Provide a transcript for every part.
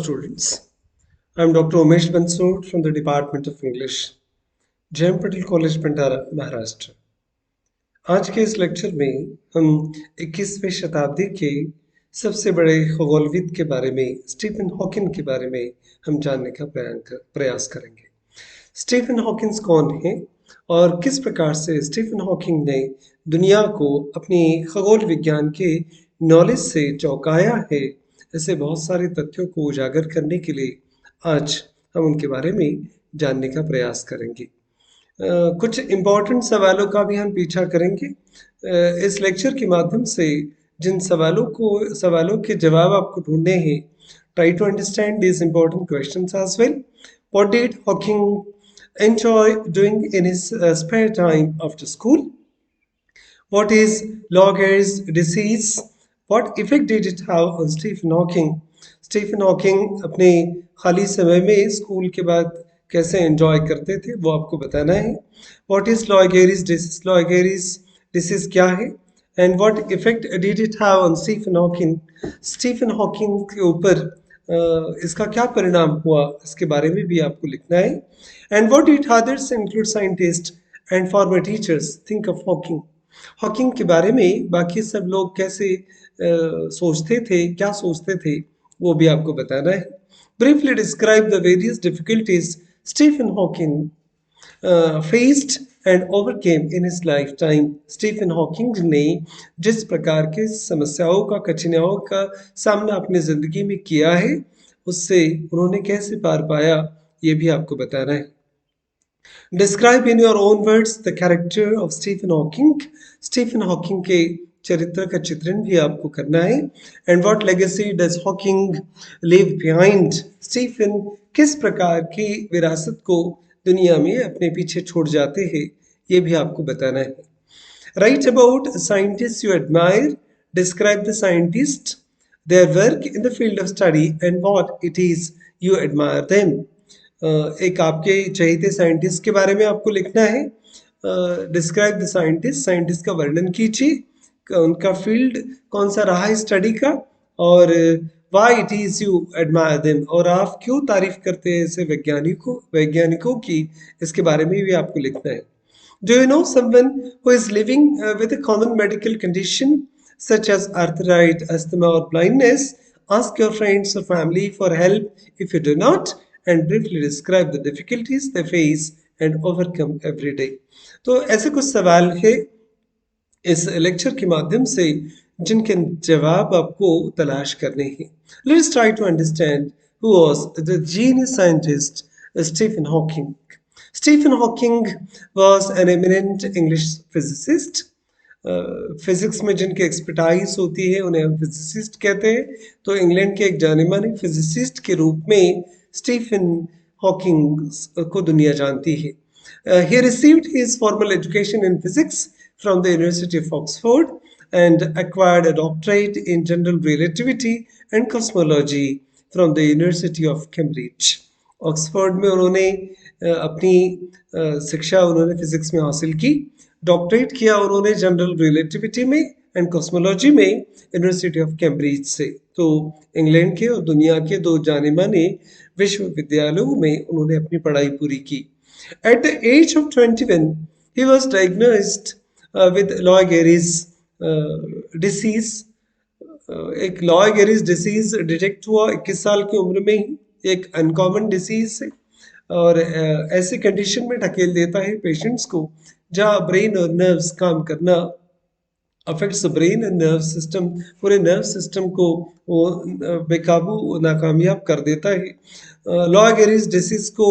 students. I'm Dr. Umesh Bansod from the Department of English, जैम Patel college Bhandara Maharashtra. आज के इस लेक्चर में हम 21वीं शताब्दी के सबसे बड़े खगोलविद के बारे में, स्टीफन हॉकिंग के बारे में हम जानने का प्रयास करेंगे। स्टीफन हॉकिंग कौन है और किस प्रकार से स्टीफन हॉकिंग ने दुनिया को अपनी खगोल विज्ञान के नॉलेज से चौंकाया है, ऐसे बहुत सारे तथ्यों को उजागर करने के लिए आज हम उनके बारे में जानने का प्रयास करेंगे। कुछ इम्पोर्टेंट सवालों का भी हम पीछा करेंगे। इस लेक्चर के माध्यम से जिन सवालों के जवाब आपको ढूंढने हैं, try to understand these important questions as well. What did Hawking enjoy doing in his spare time after school? What is log Gehr's disease? What effect did it have on Stephen Hawking? Stephen Hawking अपने खाली समय में school के बाद कैसे enjoy करते थे वो आपको बताना है। What is Lou Gehrig's disease? Lou Gehrig's disease क्या है? And what effect did it have on Stephen Hawking? Stephen Hawking के ऊपर इसका क्या परिणाम हुआ, इसके बारे में भी आपको लिखना है। And what did others include scientist and farmer teachers think of Hawking? Hawking के बारे में बाकी सब लोग कैसे सोचते थे, क्या सोचते थे, वो भी आपको बताना है। Briefly describe the various difficulties Stephen Hawking faced and overcame in his lifetime. Stephen Hawking ने जिस प्रकार के समस्याओं का, कठिनाइयों का सामना अपनी जिंदगी में किया है, उससे उन्होंने कैसे पार पाया, ये भी आपको बताना है। Describe in your own words the character of Stephen Hawking. Stephen Hawking के चरित्र का चित्रण भी आपको करना है। And what legacy does Hawking leave behind? Stephen किस प्रकार की विरासत को दुनिया में अपने पीछे छोड़ जाते हैं, ये भी आपको बताना है। Right about scientist you admire, describe the scientist, their work in the field of study and what it is you admire them. एक आपके चहेते साइंटिस्ट के बारे में आपको लिखना है। डिस्क्राइब द साइंटिस्ट, साइंटिस्ट का वर्णन कीजिए, उनका फील्ड कौन सा रहा है स्टडी का, और why it is you admire them, और आप क्यों तारीफ करते हैं ऐसे वैज्ञानिकों की, इसके बारे में भी आपको लिखना है। Do you know someone who is living with a common medical condition such as arthritis, asthma और ब्लाइंडनेस? आस्क योर फ्रेंड्स और family for help if you do not, and briefly describe the difficulties they face and overcome every day. तो ऐसे कुछ सवाल है इस lecture के माध्यम से जिनके जवाब आपको तलाश करने हैं। Let's try to understand who was the genius scientist Stephen Hawking. Stephen Hawking was an eminent English physicist. Physics में जिनकी एक्सपर्टाइज होती है उन्हें हम फिजिसिस्ट कहते हैं। तो इंग्लैंड के एक जाने माने फिजिसिस्ट के रूप में स्टीफन हॉकिंग को दुनिया जानती है। He received his formal education in physics from the University of Oxford and acquired a doctorate in general relativity and cosmology from the University of Cambridge. Oxford में उन्होंने अपनी शिक्षा उन्होंने फिजिक्स में हासिल की, डॉक्टरेट किया उन्होंने जनरल रिलेटिविटी में एंड कॉस्मोलॉजी में यूनिवर्सिटी ऑफ कैम्ब्रिज से। तो इंग्लैंड के और दुनिया के दो जाने माने विश्वविद्यालयों में उन्होंने अपनी पढ़ाई पूरी की। At the age of 21, he was diagnosed with Lou Gehrig's disease. एक लॉ गेहरीज डिसीज डिटेक्ट हुआ 21 साल की उम्र में ही, एक अनकॉमन डिसीज है और ऐसे कंडीशन में ढकेल देता है पेशेंट्स को जहाँ ब्रेन और नर्व्स काम करना affects brain and nerve system, पूरे नर्व सिस्टम को वो बेकाबू नाकामयाब कर देता है। लॉ गेहरीज डिसीज को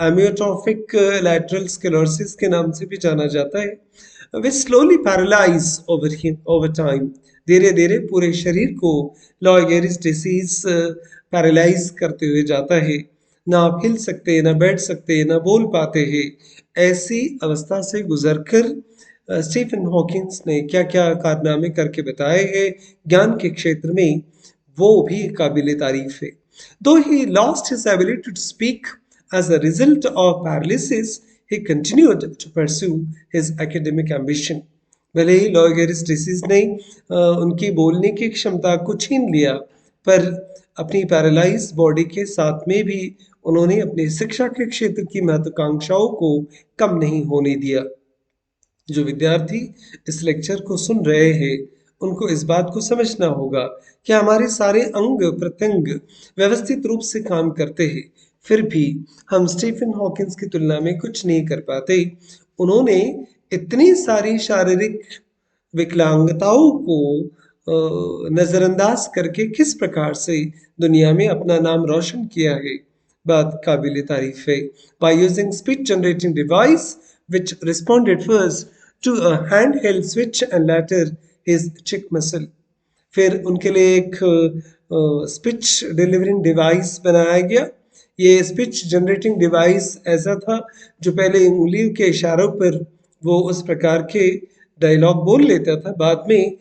एमियोट्रोफिक लैटरल स्क्लेरोसिस के नाम से भी जाना जाता है। वे स्लोली पैरालाइज ओवर टाइम, धीरे धीरे पूरे शरीर को लॉ गेहरीज डिसीज पैरालाइज करते हुए जाता है। ना आप हिल सकते, ना बैठ सकते, ना बोल पाते हैं। ऐसी अवस्था से गुजरकर स्टीफन हॉकिंस ने क्या क्या कारनामे करके बताए हैं ज्ञान के क्षेत्र में, वो भी काबिल तारीफ है। Though he lost his ability to speak as a result of paralysis, he continued to pursue his academic ambition. भले ही लॉ गेहरीज डिसीज ने उनकी बोलने की क्षमता को छीन लिया, पर अपनी पैरालाइज बॉडी के साथ में भी उन्होंने अपनी शिक्षा के क्षेत्र की महत्वाकांक्षाओं को कम नहीं होने दिया। जो विद्यार्थी इस लेक्चर को सुन रहे हैं उनको इस बात को समझना होगा कि हमारे सारे अंग प्रत्यंग व्यवस्थित रूप से काम करते हैं, फिर भी हम स्टीफन हॉकिंस की तुलना में कुछ नहीं कर पाते। उन्होंने इतनी सारी शारीरिक विकलांगताओं को नजरअंदाज करके किस प्रकार से दुनिया में अपना नाम रोशन किया है, बात काबिल तारीफ है। By using speech generating device which responded first to a handheld switch and later his cheek muscle। फिर उनके लिए एक स्पीच डिलीवरिंग डिवाइस बनाया गया। ये स्पीच जनरेटिंग डिवाइस ऐसा था जो पहले उंगलियों के इशारों पर वो उस प्रकार के डायलॉग बोल लेता था, बाद में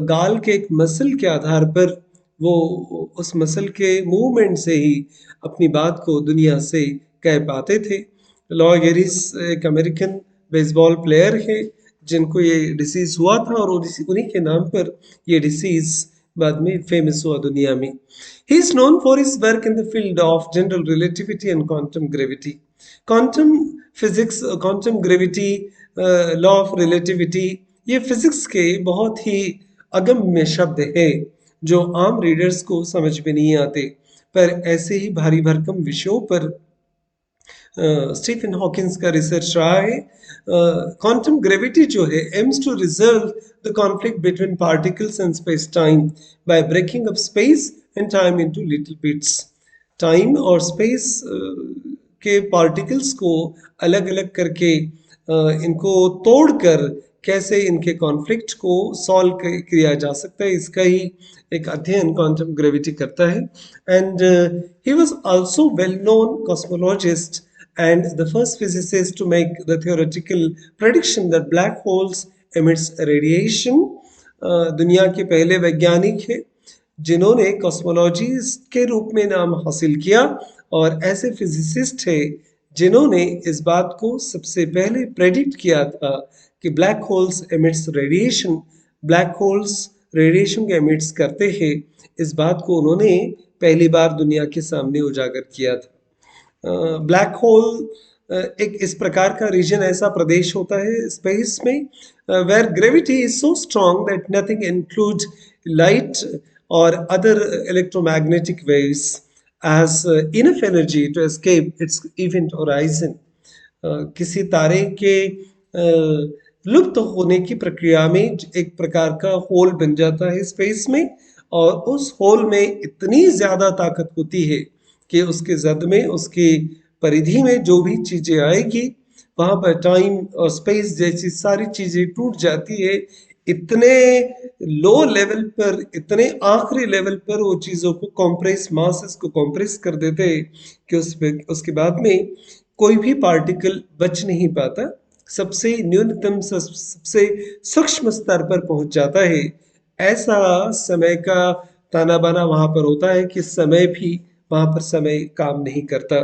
गाल के एक मसल के आधार पर वो उस मसल के मूवमेंट से ही अपनी बात को दुनिया से कह पाते थे। लॉ गेरिस एक अमेरिकन बेसबॉल प्लेयर है जिनको ये डिसीज हुआ था और उन्हीं के नाम पर ये डिसीज बाद में फेमस हुआ दुनिया में। He is known for his work in the field of general relativity and quantum gravity. Quantum physics, quantum gravity, law of relativity, ये फिजिक्स के बहुत ही अगम्य शब्द है जो आम रीडर्स को समझ में नहीं आते, पर ऐसे ही भारी भरकम विषयों पर स्टीफन हॉकिंस का रिसर्च रहा है। क्वांटम ग्रेविटी जो है aims to resolve the conflict between particles and space time by breaking up space and time into little bits. Time और स्पेस के पार्टिकल्स को अलग अलग करके इनको तोड़कर कैसे इनके कॉन्फ्लिक्ट को सॉल्व किया जा सकता है, इसका ही एक अध्ययन क्वांटम ग्रेविटी करता है। And he was also well known cosmologist and the first physicist to make the theoretical prediction that black holes emits radiation। दुनिया के पहले वैज्ञानिक है जिन्होंने कॉस्मोलॉजिस्ट के रूप में नाम हासिल किया और ऐसे फिजिसिस्ट है जिन्होंने इस बात को सबसे पहले प्रेडिक्ट किया था कि black holes emits radiation, black holes radiation के एमिट्स करते हैं। इस बात को उन्होंने पहली बार दुनिया के सामने उजागर किया था। ब्लैक होल एक इस प्रकार का रीजन, ऐसा प्रदेश होता है स्पेस में where gravity is so strong that nothing include light और other electromagnetic waves as enough energy to escape its event horizon. किसी तारे के लुप्त होने की प्रक्रिया में एक प्रकार का होल बन जाता है स्पेस में, और उस होल में इतनी ज्यादा ताकत होती है कि उसके जद में, उसकी परिधि में जो भी चीजें आएगी वहां पर टाइम और स्पेस जैसी सारी चीजें टूट जाती है। इतने लो लेवल पर, इतने आखिरी लेवल पर वो चीजों को कॉम्प्रेस, मासेस को कॉम्प्रेस कर देते हैं कि उसके बाद में कोई भी पार्टिकल बच नहीं पाता, सबसे न्यूनतम, सबसे सूक्ष्म स्तर पर पहुंच जाता है। ऐसा समय का ताना बाना वहां पर होता है कि समय भी वहां पर समय काम नहीं करता।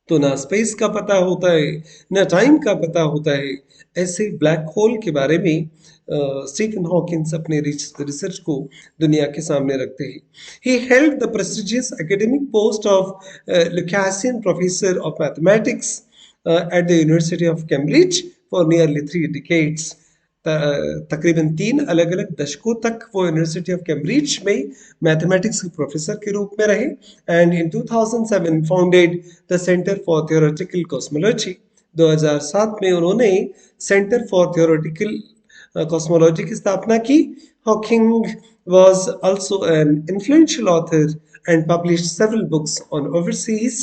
तो ना स्पेस का पता होता है ना टाइम का पता होता है। ऐसे ब्लैक होल के बारे में स्टीफन हॉकिंस अपने रिसर्च को दुनिया के सामने रखते हैं। He held the prestigious academic post of Lucasian professor of mathematics at the University of Cambridge for nearly 3 decades। तकरीबन 3 अलग अलग दशकों तक वो यूनिवर्सिटी ऑफ कैम्ब्रिज में मैथमेटिक्स के प्रोफेसर के रूप में रहे। And in 2007 founded the centre for theoretical cosmology. 2007 में उन्होंने सेंटर फॉर थियोरेटिकल कॉस्मोलॉजी की स्थापना की। Hawking was also an influential author and published several books on overseas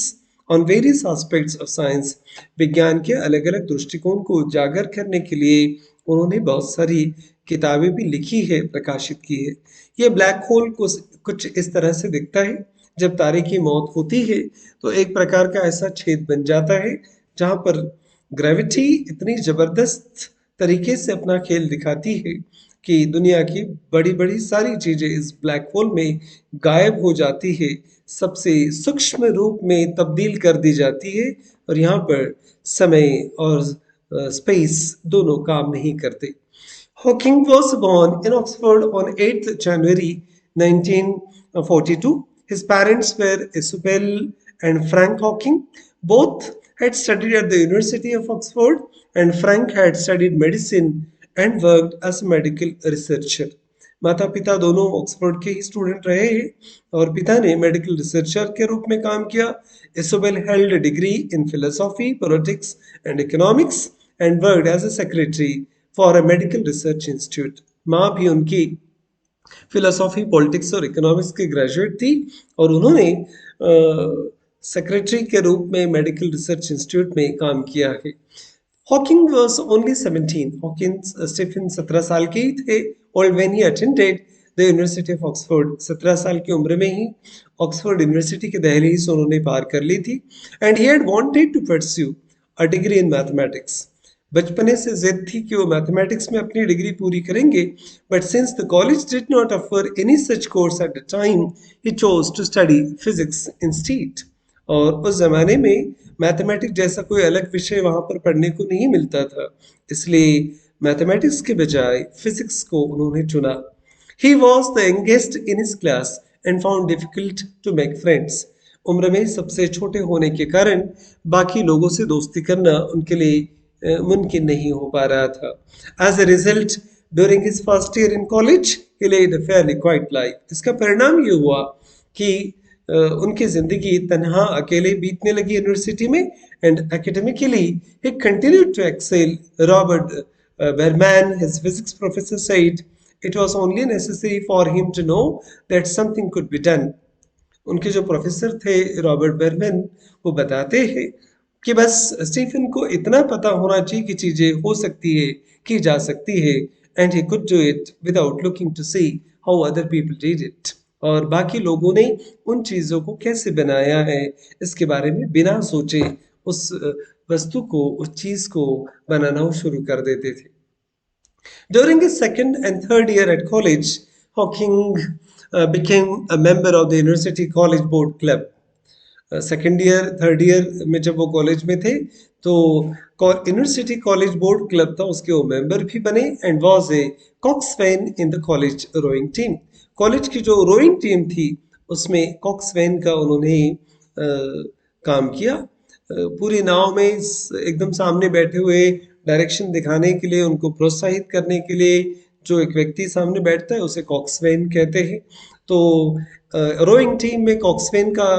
on various aspects of science। विज्ञान के अलग अलग दृष्टिकोण को उजागर करने के लिए उन्होंने बहुत सारी किताबें भी लिखी है, प्रकाशित की है। ये ब्लैक होल को कुछ इस तरह से दिखता है। जब तारे की मौत होती है तो एक प्रकार का ऐसा छेद बन जाता है जहां पर ग्रेविटी इतनी जबरदस्त तरीके से अपना खेल दिखाती है कि दुनिया की बड़ी बड़ी सारी चीजें इस ब्लैक होल में गायब हो जाती है, सबसे सूक्ष्म रूप में तब्दील कर दी जाती है, और यहाँ पर समय और स्पेस दोनों काम नहीं करते। Hawking was born in Oxford on 8th January 19 1842. His parents were Isabel and Frank Hawking. Both had studied at the University of Oxford, and Frank had studied medicine and worked as a medical researcher. माता पिता दोनों Oxford के ही student रहे हैं और पिता ने medical researcher के रूप में काम किया. Isobel held degree in philosophy, politics and economics and worked as a secretary for a medical research institute. माँ भी उनकी फिलोसॉफी, पॉलिटिक्स और इकोनॉमिक्स की ग्रेजुएट थी और उन्होंने सेक्रेटरी के रूप में मेडिकल रिसर्च इंस्टीट्यूट में काम किया है. Hawking was only 17. Hawkins Stephen 17 साल के ही थे और when he attended the university of Oxford. 17 साल की उम्र में ही ऑक्सफोर्ड यूनिवर्सिटी की दहलीज उन्होंने पार कर ली थी. And he had wanted to pursue a degree in mathematics. बचपने से जिद थी कि वो मैथमेटिक्स में अपनी डिग्री पूरी करेंगे, but since the college did not offer any such course at the time, he chose to study physics instead. और उस जमाने में मैथमेटिक्स जैसा कोई अलग विषय वहां पर पढ़ने को नहीं मिलता था, इसलिए मैथमेटिक्स के बजाय फिजिक्स को उन्होंने चुना. He was the youngest in his class and found difficult to make friends. उम्र में सबसे छोटे होने के कारण बाकी लोगों से दोस्ती करना उनके लिए मुमकिन नहीं हो पा रहा था. As a result, during his first year in college he led a fairly quiet life. इसका परिणाम ये हुआ कि उनकी जिंदगी तन्हा अकेले बीतने लगी यूनिवर्सिटी में. And academically he continued to excel. Robert Berman, his physics professor, said it was only necessary for him to know that something could be done. उनके जो प्रोफेसर थे रॉबर्ट बेरमैन, वो बताते हैं कि बस स्टीफन को इतना पता होना चाहिए कि चीजें हो सकती है, की जा सकती है, and he could do it without looking to see how other people did it. और बाकी लोगों ने उन चीजों को कैसे बनाया है इसके बारे में बिना सोचे उस वस्तु को, उस चीज को बनाना शुरू कर देते थे. During his second and third year at college, Hawking became a member of the University College Board Club. Second year third year में जब वो कॉलेज में थे तो यूनिवर्सिटी कॉलेज बोर्ड क्लब था, उसके वो मेंबर भी बने and was a coxswain in the college rowing team. College की जो रोइंग टीम थी उसमें कॉक्सवैन का उन्होंने काम किया. पूरी नाव में एकदम सामने बैठे हुए डायरेक्शन दिखाने के लिए, उनको प्रोत्साहित करने के लिए जो एक व्यक्ति सामने बैठता है उसे कॉक्सवैन कहते हैं. तो रोइंग टीम में कॉक्सवैन का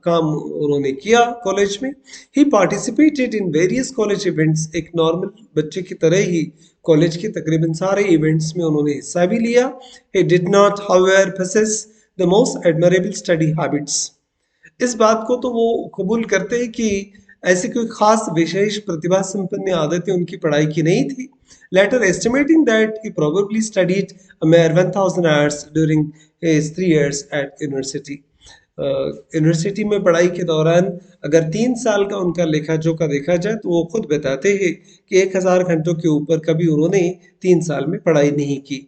काम उन्होंने किया कॉलेज में. He participated in various college events. एक नॉर्मल बच्चे की तरह ही कॉलेज के तकरीबन सारे इवेंट्स में उन्होंने हिस्सा भी लिया. He did not however possess the most admirable study habits. इस बात को तो वो कबूल करते हैं कि ऐसी कोई खास विशेष प्रतिभा संपन्न आदतें उनकी पढ़ाई की नहीं थी. Later estimating that he probably studied a mere 1000 hours during his 3 years at university. University में पढ़ाई के दौरान अगर 3 साल का उनका लेखा जोखा देखा जाए तो वो खुद बताते हैं कि 1000 घंटों के ऊपर कभी उन्होंने 3 साल में पढ़ाई नहीं की.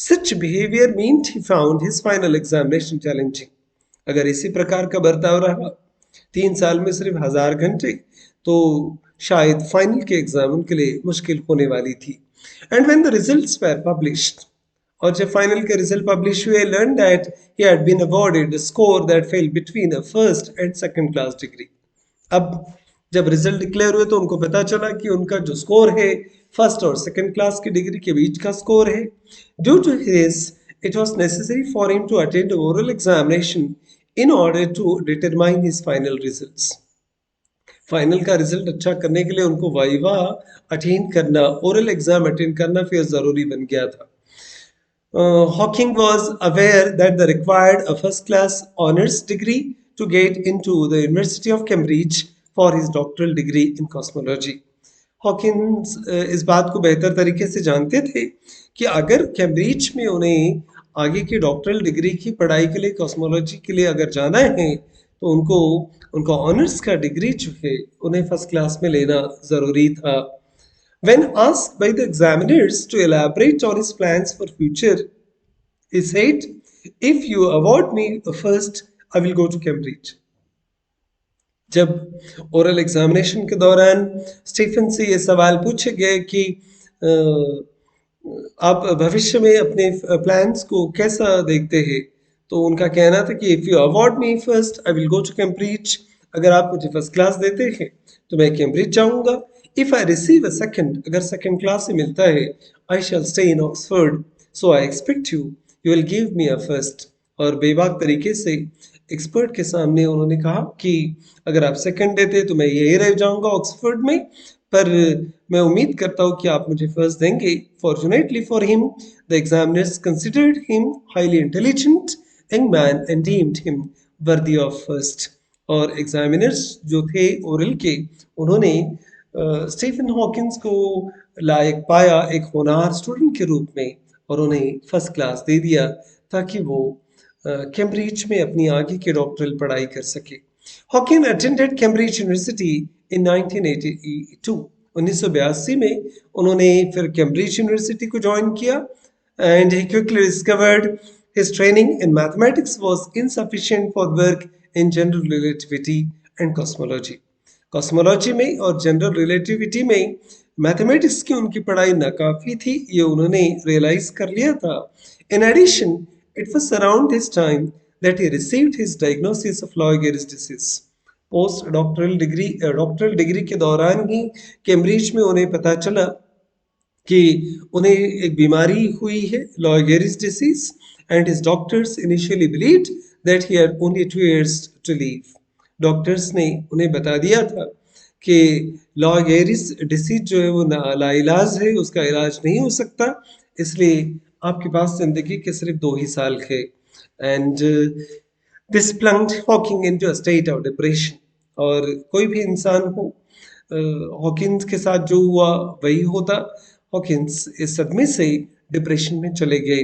Such behavior meant he found his final examination challenging. अगर इसी प्रकार का बर्ताव रहा 3 साल में सिर्फ 1000 घंटे, तो शायद फाइनल के एग्जाम उनके लिए मुश्किल होने वाली थी. And when the results were published, और जब फाइनल के रिजल्ट पब्लिश हुए, learn that he had been awarded a score that fell between a first and second class degree. अब जब रिजल्ट डिक्लेयर हुए तो उनको पता चला कि उनका जो स्कोर है फर्स्ट और सेकंड क्लास की डिग्री के बीच का स्कोर है. Due to this it was necessary for him to attend an oral examination in order to determine his final results. Final का रिजल्ट अच्छा करने के लिए उनको वाइवा अटेंड करना, ओरल एग्जाम अटेंड करना फिर जरूरी बन गया था. Hawking was aware that they required a first class honors degree to get into the University of Cambridge for his doctoral degree in cosmology. Hawkins इस बात को बेहतर तरीके से जानते थे कि अगर कैम्ब्रिज में उन्हें आगे की डॉक्टरल डिग्री की पढ़ाई के लिए, कॉस्मोलॉजी के लिए अगर जाना है तो उनको उनका ऑनर्स का डिग्री जो है उन्हें फर्स्ट क्लास में लेना ज़रूरी था. When asked by the examiners to elaborate on his plans for future, he said, "If you award me first, I will go to Cambridge." जब ओरल एग्जामिनेशन के दौरान स्टीफन से ये सवाल पूछे गए कि आप भविष्य में अपने प्लान्स को कैसा देखते हैं, तो उनका कहना था कि if you award me first I will go to Cambridge. अगर आप मुझे फर्स्ट क्लास देते हैं तो मैं कैम्ब्रिज जाऊंगा। If I receive a second, अगर सेकंड क्लास से मिलता है, I shall stay in Oxford, so I expect you will give me a first. और बेबाक तरीके से एक्सपर्ट के सामने उन्होंने कहा कि अगर आप सेकंड देते तो मैं यही रह जाऊंगा ऑक्सफोर्ड में, पर मैं उम्मीद करता हूँ कि आप मुझे फर्स्ट देंगे। Fortunately for him the examiners considered him highly intelligent young man and deemed him worthy of first. और एग्जामिनर्स जो थे ओरल के, उन्होंने स्टीफन हॉकिंस को लायक पाया एक होनहार स्टूडेंट के रूप में, और उन्हें फर्स्ट क्लास दे दिया ताकि वो कैम्ब्रिज में अपनी आगे की डॉक्टरल पढ़ाई कर सके। हॉकिन अटेंडेड कैम्ब्रिज यूनिवर्सिटी इन 1982, 1982 में उन्होंने फिर कैम्ब्रिज यूनिवर्सिटी को ज्वाइन किया। And he quickly discovered his training in mathematics was insufficient for work in general relativity and cosmology. Cosmology में और जनरल रिलेटिविटी में मैथमेटिक्स की उनकी पढ़ाई नाकाफी थी, ये उन्होंने रियलाइज कर लिया था। In addition, it was around this time that he received his diagnosis of Lou Gehrig's disease. Post doctoral degree के दौरान ही कैम्ब्रिज में उन्हें पता चला कि उन्हें एक बीमारी हुई है, Lou Gehrig's disease, and his doctors initially believed that he had only 2 years to live. Doctors ने उन्हें बता दिया था कि लॉय गेरिस डिसीज जो है वो लाइलाज है, उसका इलाज नहीं हो सकता, इसलिए आपके पास जिंदगी के सिर्फ 2 ही साल थे। And this plunged Hawking into a state of depression. और कोई भी इंसान हो, हॉकिंस के साथ जो हुआ वही होता। हॉकिंस इस सदमे से डिप्रेशन में चले गए।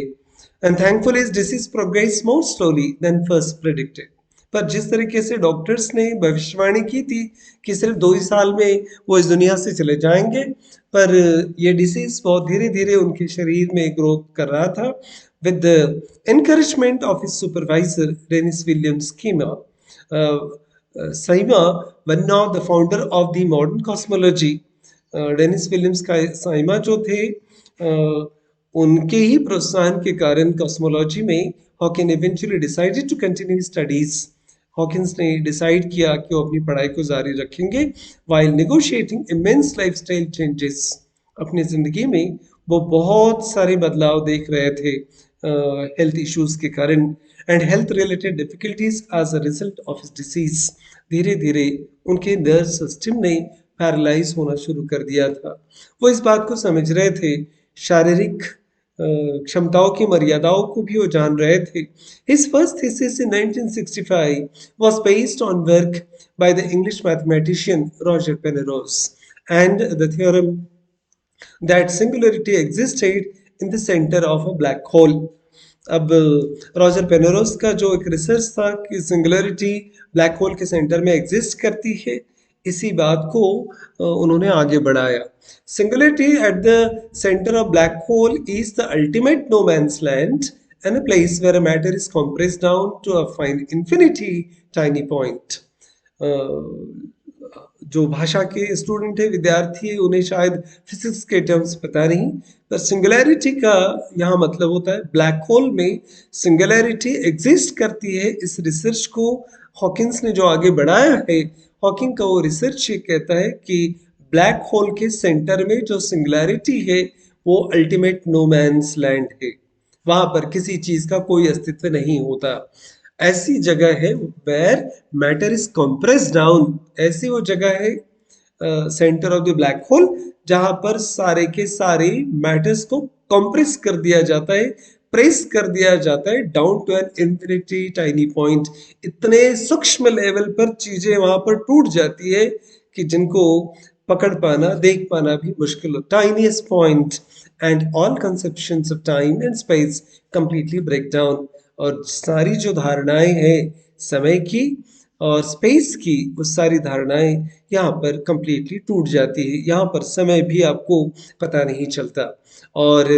And thankfully his disease progress more slowly than first predicted. पर जिस तरीके से डॉक्टर्स ने भविष्यवाणी की थी कि सिर्फ 2 ही साल में वो इस दुनिया से चले जाएंगे, पर ये डिसीज बहुत धीरे धीरे उनके शरीर में ग्रोथ कर रहा था। With the encouragement of his supervisor Dennis Williams Saima, one of the founder of the modern cosmology, Dennis Williams का साइमा जो थे, उनके ही प्रोत्साहन के कारण कॉस्मोलॉजी में Hawking eventually decided to continue studies. Hawking ने डिसाइड किया कि वो अपनी पढ़ाई को जारी रखेंगे while negotiating immense lifestyle changes. अपनी जिंदगी में वो बहुत सारे बदलाव देख रहे थे हेल्थ इश्यूज के कारण, and health related difficulties as a result of his disease. धीरे धीरे उनके नर्व सिस्टम ने पैरालाइज होना शुरू कर दिया था। वो इस बात को समझ रहे थे, शारीरिक क्षमताओं की मर्यादाओं को भी वो जान रहे थे। His first thesis in 1965 was based on work by the English mathematician Roger Penrose and the theorem that singularity existed in the center of a black hole. अब रॉजर पेनरोस का जो एक रिसर्च था कि सिंगुलरिटी ब्लैक होल के centre में exist करती है, इसी बात को उन्होंने आगे बढ़ाया। Singularity at the centre of black hole is the ultimate no man's land and a place where matter is compressed down to a fine infinity tiny point. जो भाषा के स्टूडेंट है, विद्यार्थी है, उन्हें शायद फिजिक्स के टर्म्स पता नहीं, पर सिंगुलैरिटी का यहाँ मतलब होता है ब्लैक होल में सिंगुलैरिटी एग्जिस्ट करती है। इस रिसर्च को हॉकिंस ने जो आगे बढ़ाया है, हॉकिंग का वो रिसर्च ये कहता है कि ब्लैक होल के सेंटर में जो सिंगुलैरिटी है वो अल्टीमेट नो मैन्स लैंड है, वहां पर किसी चीज का कोई अस्तित्व नहीं होता। ऐसी जगह है where matter is compress down, ऐसी वो जगह है centre of the black hole जहां पर सारे के सारे मैटर्स को कंप्रेस कर दिया जाता है, प्रेस कर दिया जाता है down to an infinity tiny point. इतने सूक्ष्म लेवल पर चीजें वहां पर टूट जाती है कि जिनको पकड़ पाना, देख पाना भी मुश्किल हो। Tiniest point and all conceptions of time and space completely break down. और सारी जो धारणाएं हैं समय की और स्पेस की, वो सारी धारणाएं यहाँ पर कंप्लीटली टूट जाती है। यहाँ पर समय भी आपको पता नहीं चलता। और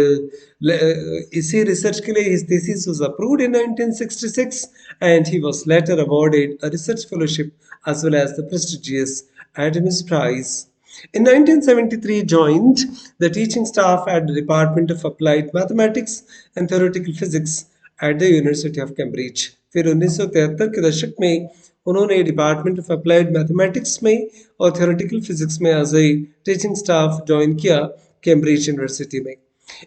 इसी रिसर्च के लिए his thesis was approved in 1966 and he was later awarded a research fellowship as well as the prestigious Adams Prize. In 1973, he joined the teaching staff at the Department of Applied Mathematics and Theoretical Physics at the university of Cambridge. फिर 1973 के दशक में उन्होंने department of applied mathematics में और theoretical physics में as a teaching staff join किया Cambridge university में।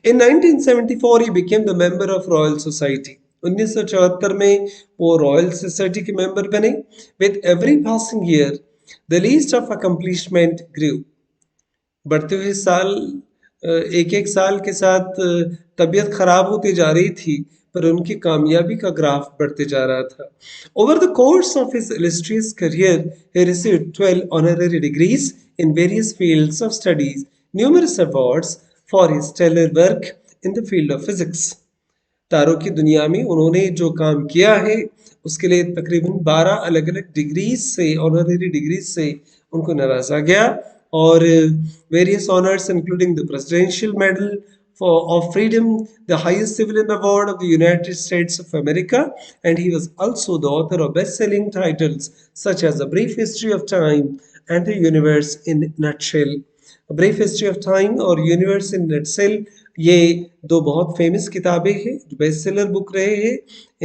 In 1974 he became the member of Royal Society. 1974 में वो रॉयल सोसाइटी के मेंबर बने। With every passing year, the list of accomplishment grew. बढ़ते हुए साल एक एक साल के साथ तबीयत खराब होती जा रही थी, पर उनकी कामयाबी का ग्राफ बढ़ते जा रहा था। Over the course of his illustrious career, he received 12 honorary degrees in various fields of studies, numerous awards for his stellar work in the field of physics. तारों की दुनिया में उन्होंने जो काम किया है उसके लिए तकरीबन 12 अलग अलग डिग्रीज से, ऑनररी डिग्रीज से उनको नवाजा गया, और various honours including the presidential medal of freedom, the highest civilian award of the United States of America, and he was also the author of best-selling titles such as A Brief History of Time and The Universe in Nutshell. A Brief History of Time और Universe in Nutshell, ये दो बहुत famous किताबें हैं जो best seller book रहे हैं।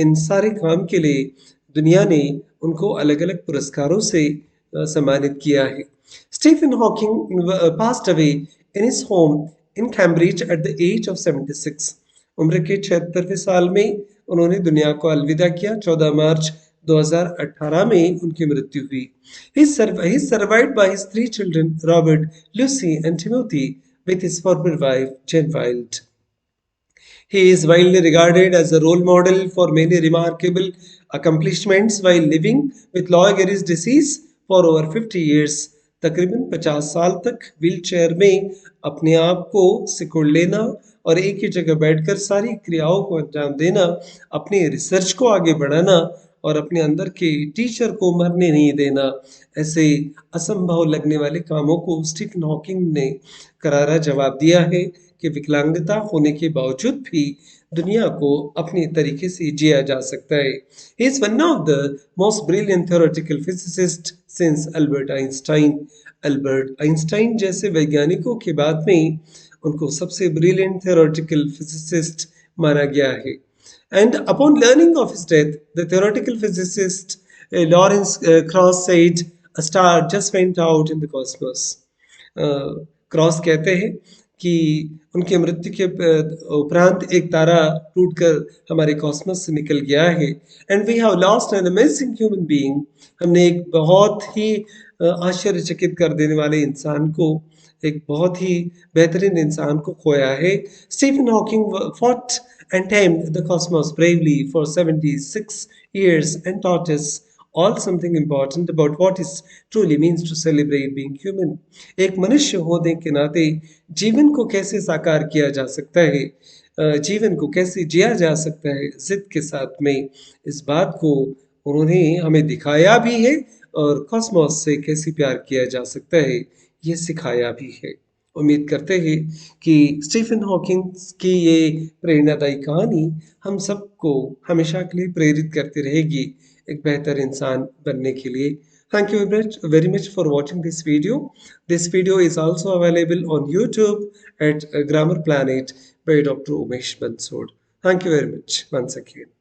इन सारे काम के लिए दुनिया ने उनको अलग अलग पुरस्कारों से सम्मानित किया है। Stephen Hawking passed away in his home in Cambridge at the age of 76. उम्र के 76वें साल में उन्होंने दुनिया को अलविदा किया। 14 मार्च 2018 में उनकी मृत्यु हुई। He is survived by his 3 children, Robert, Lucy and Timothy, with his former wife, Jen Wild. He is widely regarded as a role model for many remarkable accomplishments while living with Lou Gehrig's disease for over 50 years. तकरीबन 50 साल तक wheelchair में अपने आप को सिकुड़ लेना और एक ही जगह बैठकर सारी क्रियाओं को अंजाम देना, अपनी रिसर्च को आगे बढ़ाना और अपने अंदर के टीचर को मरने नहीं देना, ऐसे असंभव लगने वाले कामों को स्टीफन हॉकिंग ने करारा जवाब दिया है कि विकलांगता होने के बावजूद भी दुनिया को अपने तरीके से जिया जा सकता है। He is one of the most brilliant theoretical physicists since Albert Einstein. Albert Einstein जैसे वैज्ञानिकों के बाद में उनको सबसे ब्रिलियंट theoretical physicist माना गया है। And upon learning of his death, the theoretical physicist Lawrence Krauss said, "A star just went out in the cosmos." Cross कहते हैं कि उनके मृत्यु के उपरांत एक तारा टूटकर हमारे कॉस्मोस से निकल गया है। And we have lost an amazing human being, हमने एक बहुत ही आश्चर्यचकित कर देने वाले इंसान को, एक बहुत ही बेहतरीन इंसान को खोया है। Stephen Hawking fought and tamed the cosmos bravely for 76 years and taught us all something important about what it truly means to celebrate being human. एक मनुष्य होने के नाते जीवन को कैसे साकार किया जा सकता है, जीवन को कैसे जिया जा सकता है जिद के साथ में, इस बात को उन्होंने हमें दिखाया भी है और कॉस्मोस से कैसे प्यार किया जा सकता है ये सिखाया भी है। उम्मीद करते हैं कि स्टीफन हॉकिंग की ये प्रेरणादायी कहानी हम सबको हमेशा के लिए प्रेरित करती रहेगी एक बेहतर इंसान बनने के लिए। Thank you very much for watching this video. This video is also available on YouTube at Grammar Planet by Dr. Umesh Bansod. Thank you very much once again.